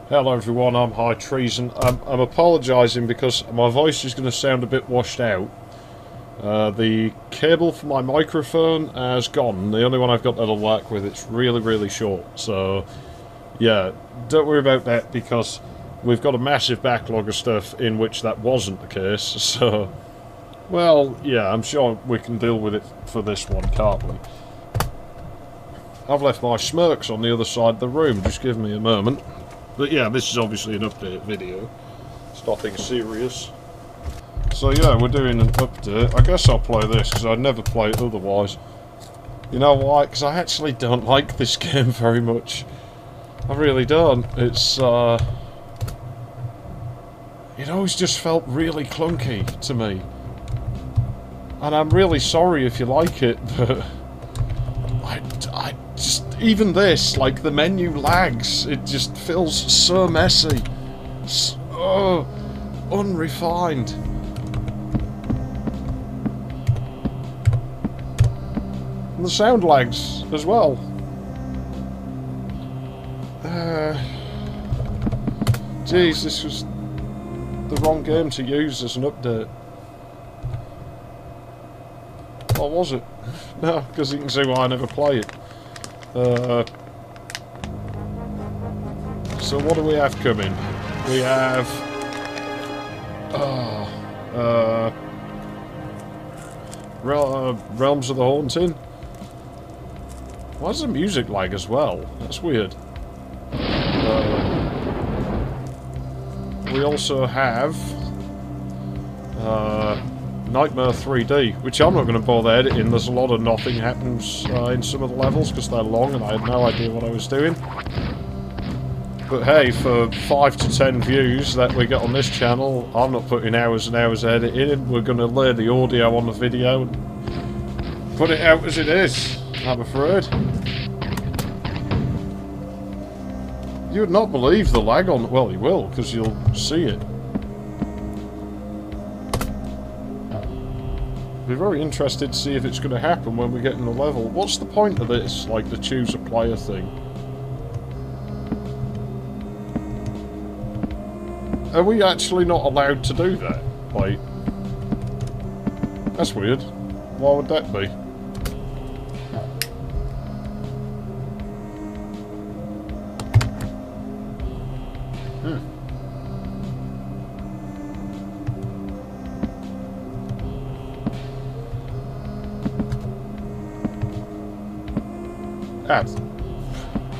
Hello everyone, I'm High Treason. I'm apologising because my voice is going to sound a bit washed out. The cable for my microphone has gone. The only one I've got that'll work with, it's really short. So, yeah, don't worry about that because we've got a massive backlog of stuff in which that wasn't the case. So, well, yeah, I'm sure we can deal with it for this one, can't we? I've left my smirks on the other side of the room, just give me a moment. But yeah, this is obviously an update video. It's nothing serious. So yeah, we're doing an update. I guess I'll play this, because I'd never play it otherwise. You know why? Because I actually don't like this game very much. I really don't. It's, it always just felt really clunky to me. And I'm really sorry if you like it, but... I just... Even this, like, the menu lags. It just feels so messy. So unrefined. And the sound lags as well. Geez, this was the wrong game to use as an update. Or was it? No, because you can see why I never play it. So what do we have coming? We have... Realms of the Haunting? Why does the music lag as well? That's weird. We also have... Nightmare 3D, which I'm not going to bother editing. There's a lot of nothing happens in some of the levels because they're long and I had no idea what I was doing. But hey, for 5 to 10 views that we get on this channel, I'm not putting hours and hours editing. We're going to lay the audio on the video and put it out as it is, I'm afraid. You would not believe the lag on... Well, you will, because you'll see it. Be very interested to see if it's going to happen when we get in the level. What's the point of this, like the choose a player thing? Are we actually not allowed to do that? Like, that's weird. Why would that be?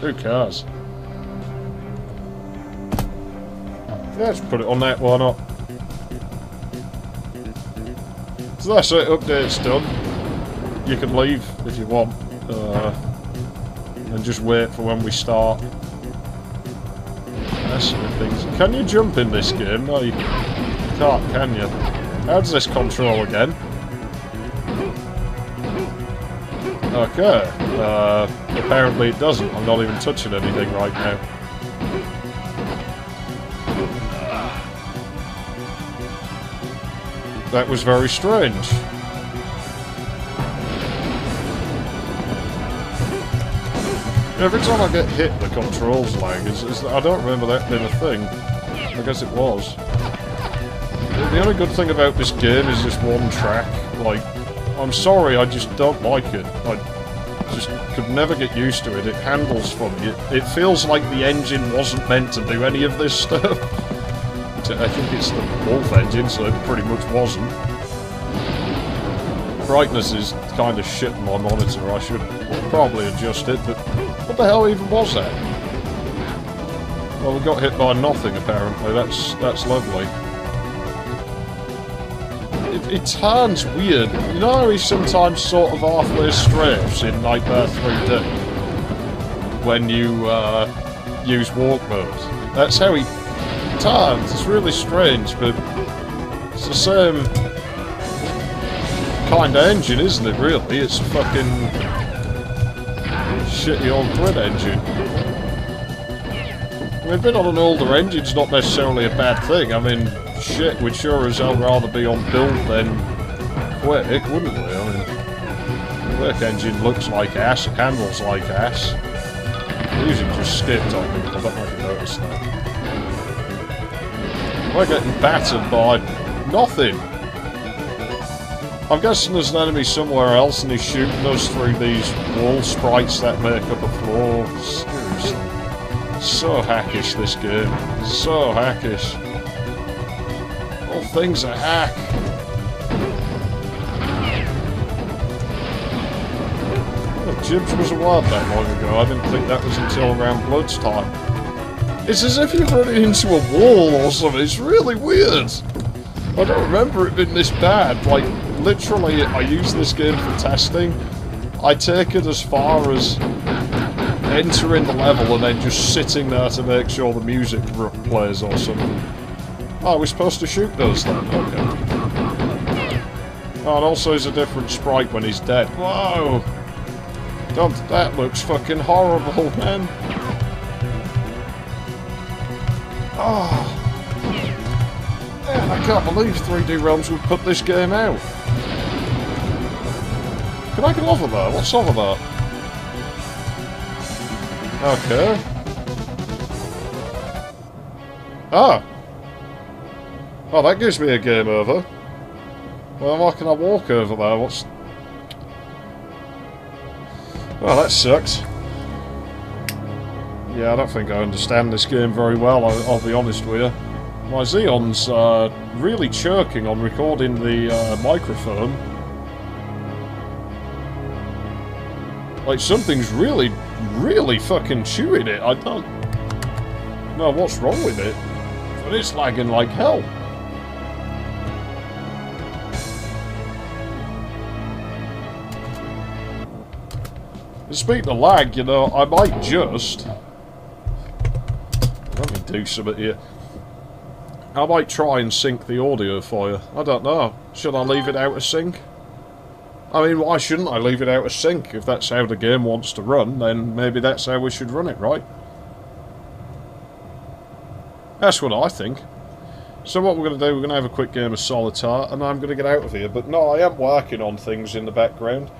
Who cares? Yeah, let's put it on that, why not? So that's it, update's done. You can leave if you want. And just wait for when we start. That's the things. Can you jump in this game? No, you can't, can you? How does this control again? Okay. Apparently it doesn't. I'm not even touching anything right now. That was very strange. Every time I get hit, the controls lag. I don't remember that being a thing. I guess it was. The only good thing about this game is this one track. Like, I'm sorry, I just don't like it. I just could never get used to it. It handles funny. It feels like the engine wasn't meant to do any of this stuff. I think it's the Wolf engine, so it pretty much wasn't. Brightness is kind of shit on my monitor. I should probably adjust it, but what the hell even was that? Well, we got hit by nothing, apparently. That's lovely. It turns weird. You know how he sometimes sort of halfway strafes in Nightmare 3D? When you use walk mode. That's how he turns. It's really strange, but it's the same kind of engine, isn't it, really? It's a fucking shitty old grid engine. I mean, being on an older engine's not necessarily a bad thing. I mean, shit, we'd sure as hell rather be on build than quick, wouldn't we? I mean, the Quake engine looks like ass, it handles like ass. The music just skipped on me, I don't know if you noticed that. We're getting battered by nothing. I'm guessing there's an enemy somewhere else and he's shooting us through these wall sprites that make up a floor. Seriously. So hackish, this game. So hackish. All things are hack. Jibs was a word that long ago. I didn't think that was until around Blood's time. It's as if you're running into a wall or something. It's really weird. I don't remember it being this bad. Like, literally, I use this game for testing. I take it as far as entering the level and then just sitting there to make sure the music plays or something. Oh, we're supposed to shoot those then? Okay. Oh, and also he's a different sprite when he's dead. Whoa! God, that looks fucking horrible, man. Oh. Man, I can't believe 3D Realms would put this game out. Can I get over there? What's over there? Okay. Ah. Oh, that gives me a game over. Well, why can I walk over there? What's... Well, that sucks. Yeah, I don't think I understand this game very well, I'll be honest with you. My Xeon's really chirking on recording the microphone. Like, something's really, really fucking chewing it. I don't know what's wrong with it, but it's lagging like hell. Speaking of lag, you know, I might just... Let me do something here. I might try and sync the audio for you. I don't know. Should I leave it out of sync? I mean, why shouldn't I leave it out of sync? If that's how the game wants to run, then maybe that's how we should run it, right? That's what I think. So what we're going to do, we're going to have a quick game of Solitaire, and I'm going to get out of here. But no, I am working on things in the background.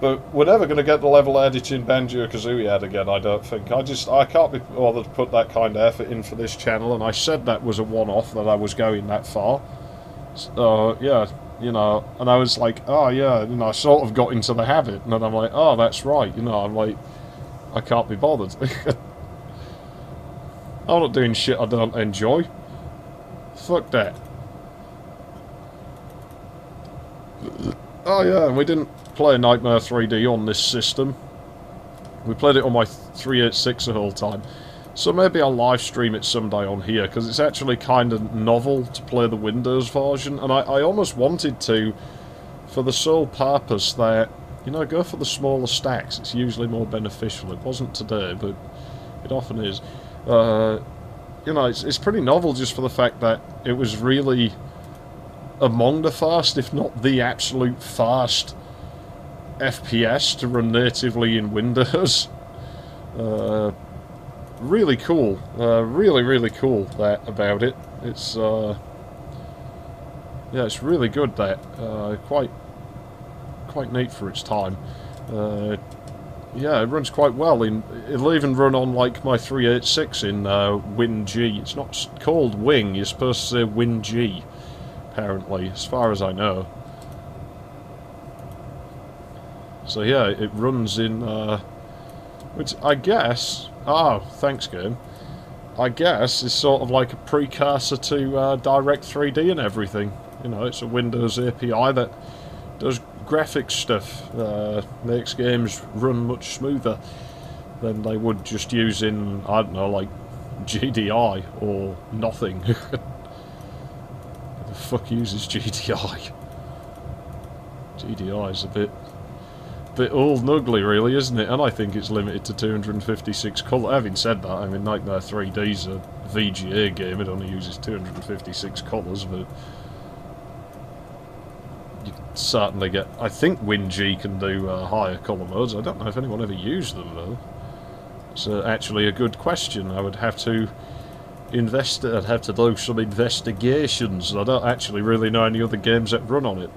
But we're never going to get the level editing Banjo-Kazooie ad again, I don't think. I can't be bothered to put that kind of effort in for this channel, and I said that was a one-off, that I was going that far. So, yeah, you know, and I was like, oh, yeah, you know, I sort of got into the habit, and then I'm like, oh, that's right, you know, I'm like, I can't be bothered. I'm not doing shit I don't enjoy. Fuck that. Oh, yeah, and we didn't play Nightmare 3D on this system. We played it on my 386 the whole time. So maybe I'll live stream it someday on here, because it's actually kind of novel to play the Windows version, and I almost wanted to, for the sole purpose that, you know, go for the smaller stacks. It's usually more beneficial. It wasn't today, but it often is. You know, it's pretty novel just for the fact that it was really among the fast, if not the absolute fast FPS to run natively in Windows. Really cool. Really, really cool that about it. It's yeah, it's really good. That quite neat for its time. Yeah, it runs quite well. It'll even run on like my 386 in WinG. It's not called Wing. You're supposed to say WinG, apparently, as far as I know. So yeah, it runs in, which I guess, oh, thanks game, I guess is sort of like a precursor to Direct3D and everything. You know, it's a Windows API that does graphics stuff, makes games run much smoother than they would just using, I don't know, like GDI or nothing. Who the fuck uses GDI? GDI is a bit old and ugly, really, isn't it? And I think it's limited to 256 colours. Having said that, I mean, Nightmare 3D's a VGA game. It only uses 256 colours, but you can certainly get... I think WinG can do higher colour modes. I don't know if anyone ever used them, though. It's actually a good question. I would have to I'd have to do some investigations. I don't actually really know any other games that run on it.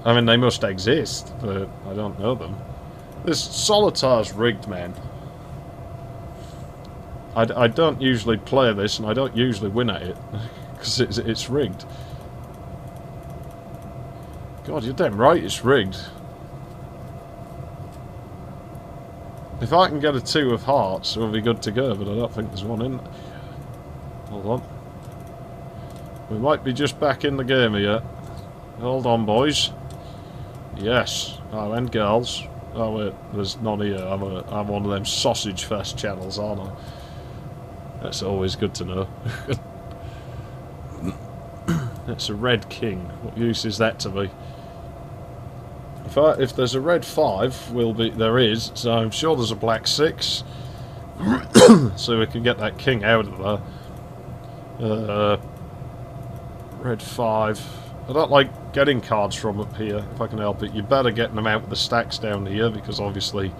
I mean, they must exist, but I don't know them. This Solitaire's rigged, man. I don't usually play this, and I don't usually win at it, because it's rigged. God, you're damn right it's rigged. If I can get a 2 of hearts, we'll be good to go, but I don't think there's one in. Hold on. We might be just back in the game here. Hold on, boys. Yes. Oh, and girls. Oh, wait, there's none here. I'm one of them sausage fest channels, aren't I? That's always good to know. That's a red king. What use is that to me? If there's a red 5, there is, so I'm sure there's a black 6. So we can get that king out of there. Red 5. I don't like getting cards from up here, if I can help it. You're better getting them out with the stacks down here, because obviously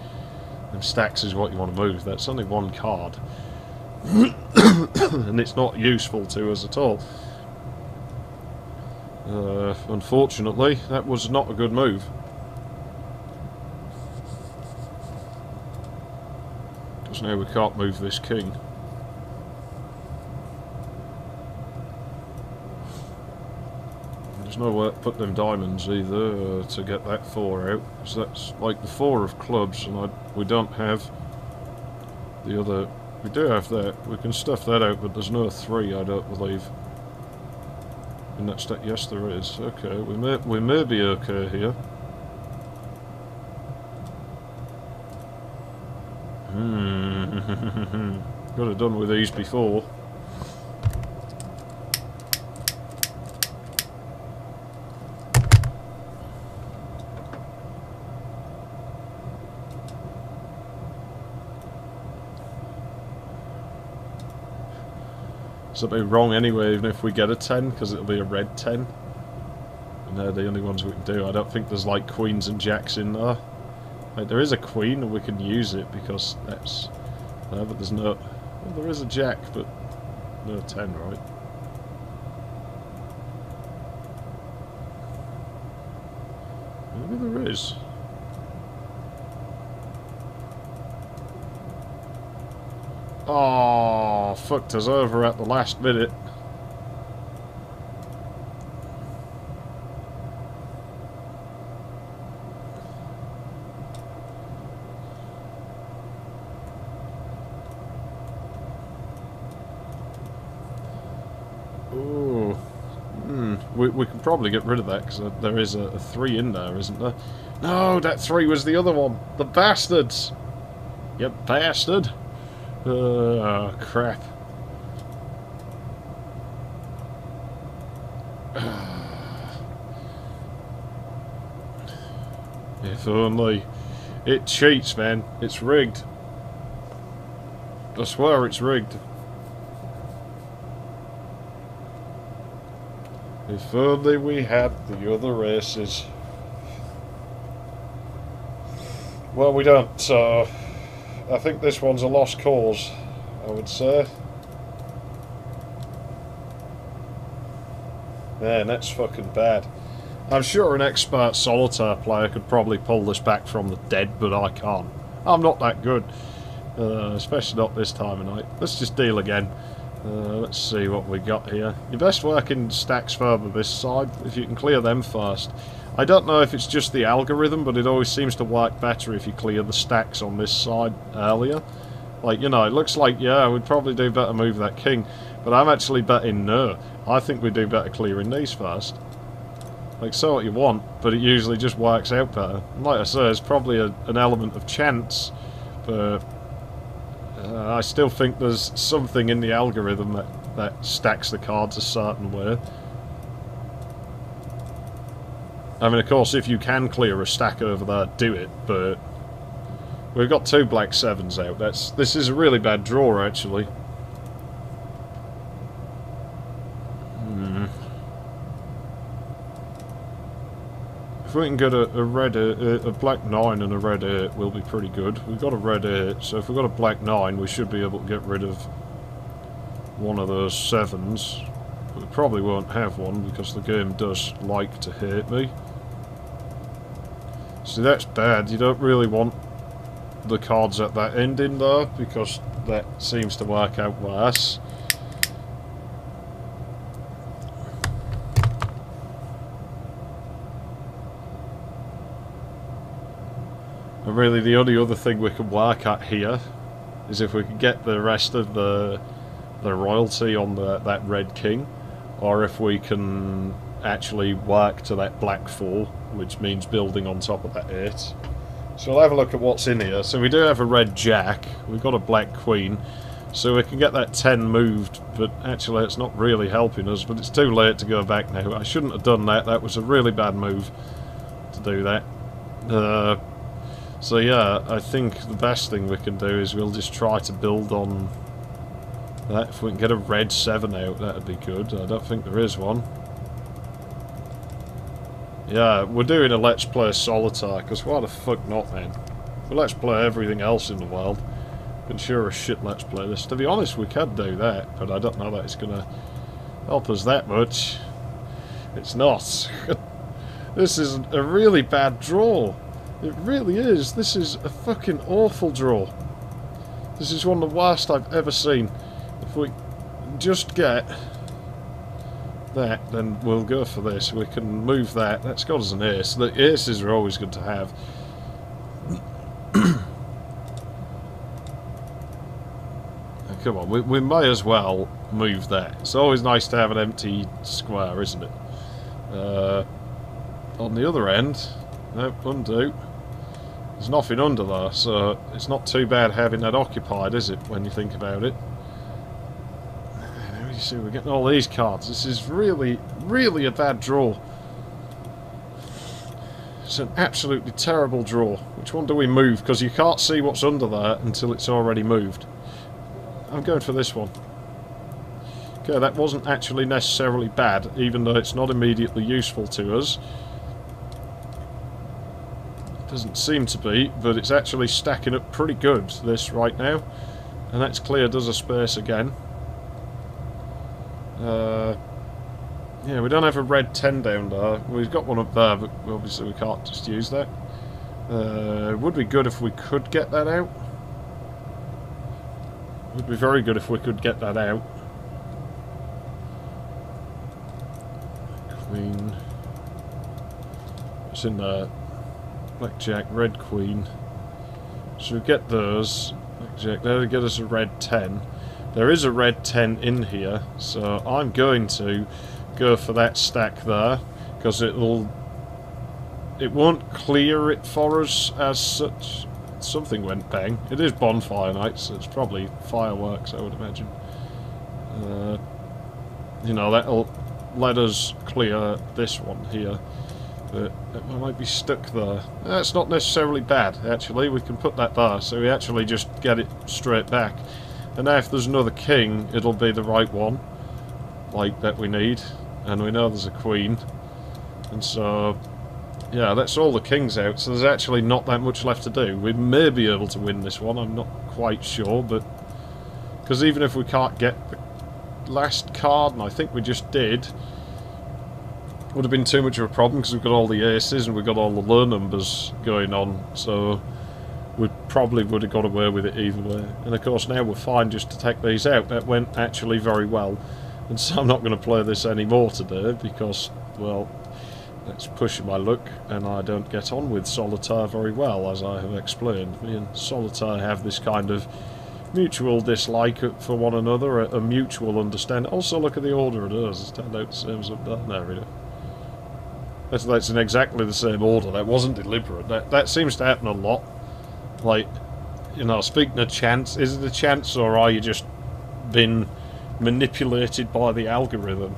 them stacks is what you want to move. That's only one card. And it's not useful to us at all. Unfortunately, that was not a good move. Because now we can't move this king. There's no way to put them diamonds either to get that 4 out. So that's like the 4 of clubs, and we don't have the other. We do have that. We can stuff that out, but there's no 3, I don't believe. In that stack, yes, there is. Okay, we may be okay here. Could have done with these before. So it'll be wrong anyway, even if we get a 10, because it'll be a red 10. And they're the only ones we can do. I don't think there's like queens and jacks in there. Like, there is a queen, and we can use it because that's. But there's no. Well, there is a jack, but no 10, right? Maybe there is. Oh, fucked us over at the last minute. Ooh. We can probably get rid of that because there is a 3 in there, isn't there? No, that 3 was the other one. The bastards! You bastard! Oh, crap. If only. It cheats, man. It's rigged. I swear it's rigged. If only we had the other races. Well, we don't, so I think this one's a lost cause, I would say. Man, that's fucking bad. I'm sure an expert solitaire player could probably pull this back from the dead, but I can't. I'm not that good. Especially not this time of night. Let's just deal again. Let's see what we got here. Your best working stacks further this side, if you can clear them first. I don't know if it's just the algorithm, but it always seems to work better if you clear the stacks on this side earlier. Like, you know, it looks like, yeah, we'd probably do better move that king, but I'm actually betting no. I think we do better clearing these first. Like, so what you want, but it usually just works out better. And like I say, there's probably an element of chance, but I still think there's something in the algorithm that stacks the cards a certain way. I mean, of course, if you can clear a stack over there, do it, but we've got 2 black 7s out. This is a really bad draw, actually. If we can get a black 9 and a red 8, we'll be pretty good. We've got a red 8, so if we've got a black 9, we should be able to get rid of one of those 7s. But we probably won't have one because the game does like to hate me. See, that's bad. You don't really want the cards at that ending though, because that seems to work out worse. And really the only other thing we can work at here is if we can get the rest of the royalty on that Red King, or if we can actually work to that Black 4, which means building on top of that 8. So we'll have a look at what's in here. So we do have a Red Jack, we've got a Black Queen, so we can get that 10 moved, but actually it's not really helping us, but it's too late to go back now. I shouldn't have done that, that was a really bad move to do that. So yeah, I think the best thing we can do is we'll just try to build on that. If we can get a Red 7 out, that'd be good. I don't think there is one. Yeah, we're doing a Let's Play Solitaire, because why the fuck not, man? Well, let's play everything else in the world. Been sure as shit let's play this. To be honest, we could do that, but I don't know that it's going to help us that much. It's not. This is a really bad draw. It really is. This is a fucking awful draw. This is one of the worst I've ever seen. If we just get that, then we'll go for this. We can move that. That's got us an ace. The aces are always good to have. Come on, we may as well move that. It's always nice to have an empty square, isn't it? On the other end, no, undo. There's nothing under there, so it's not too bad having that occupied, is it, when you think about it? You see, we're getting all these cards. This is really, really a bad draw. It's an absolutely terrible draw. Which one do we move? Because you can't see what's under there until it's already moved. I'm going for this one. Okay, that wasn't actually necessarily bad, even though it's not immediately useful to us. It doesn't seem to be, but it's actually stacking up pretty good, this right now. And that's cleared us a space again. Yeah, we don't have a Red 10 down there. We've got one up there, but obviously we can't just use that. Would be good if we could get that out. Would be very good if we could get that out. Queen. What's in there? Blackjack, Red Queen. So we get those. Blackjack, that'll get us a Red 10. There is a Red 10 in here, so I'm going to go for that stack there, because it won't clear it for us as such. Something went bang. It is bonfire night, so it's probably fireworks, I would imagine. You know, that'll let us clear this one here, but it might be stuck there. That's not necessarily bad, actually. We can put that there, so we actually just get it straight back. And now if there's another king, it'll be the right one, like that we need. And we know there's a queen. And so, yeah, that's all the kings out, so there's actually not that much left to do. We may be able to win this one, I'm not quite sure, but... Because even if we can't get the last card, and I think we just did, would have been too much of a problem, because we've got all the aces and we've got all the low numbers going on, so... we probably would have got away with it either way. And of course now we're fine just to take these out. That went actually very well. And so I'm not going to play this anymore today because, well, that's pushing my luck and I don't get on with Solitaire very well, as I have explained. Me and Solitaire have this kind of mutual dislike for one another, a mutual understanding. Also look at the order of those. It's turned out the same as up there. There we go. That's in exactly the same order. That wasn't deliberate. That seems to happen a lot. Like, you know, speaking of chance, is it a chance or are you just been manipulated by the algorithm?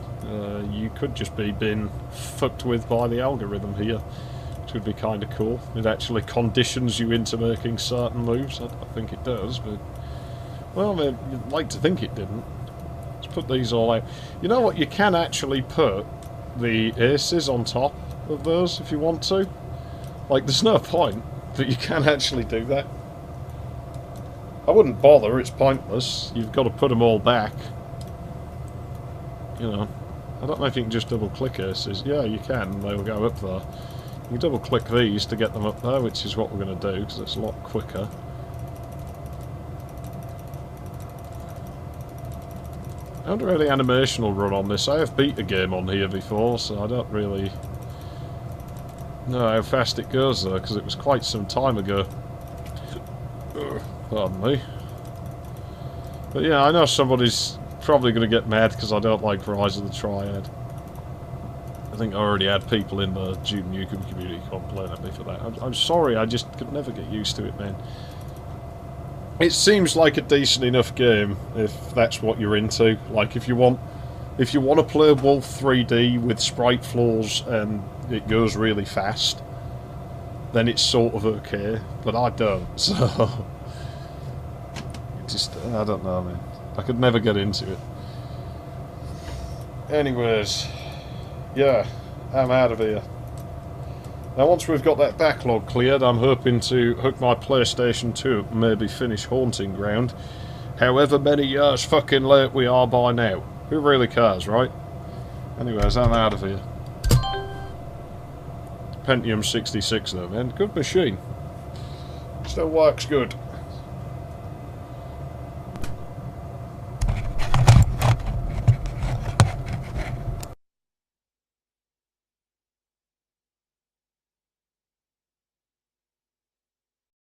You could just be being fucked with by the algorithm here, which would be kind of cool. It actually conditions you into making certain moves. I think it does, but... well, I mean, you'd like to think it didn't. Let's put these all out. You know what? You can actually put the aces on top of those if you want to. Like, there's no point. But you can actually do that. I wouldn't bother, it's pointless. You've got to put them all back. You know, I don't know if you can just double click aces. Yeah, you can, they'll go up there. You can double click these to get them up there, which is what we're going to do, because it's a lot quicker. I don't really animation will run on this. I have beat a game on here before, so I don't really know how fast it goes though, because it was quite some time ago. Pardon me. But yeah, I know somebody's probably going to get mad because I don't like Rise of the Triad. I think I already had people in the Duke Nukem community complain at me for that. I'm sorry, I just could never get used to it, man. It seems like a decent enough game if that's what you're into. Like if you want to play Wolf 3D with sprite floors and it goes really fast, then it's sort of okay. But I don't, so just I don't know, man. I could never get into it. Anyways, yeah, I'm out of here. Now once we've got that backlog cleared, I'm hoping to hook my PlayStation 2 up and maybe finish Haunting Ground. However many years fucking late we are by now. Who really cares, right? Anyways, I'm out of here. Pentium 66 though, man. Good machine. Still works good.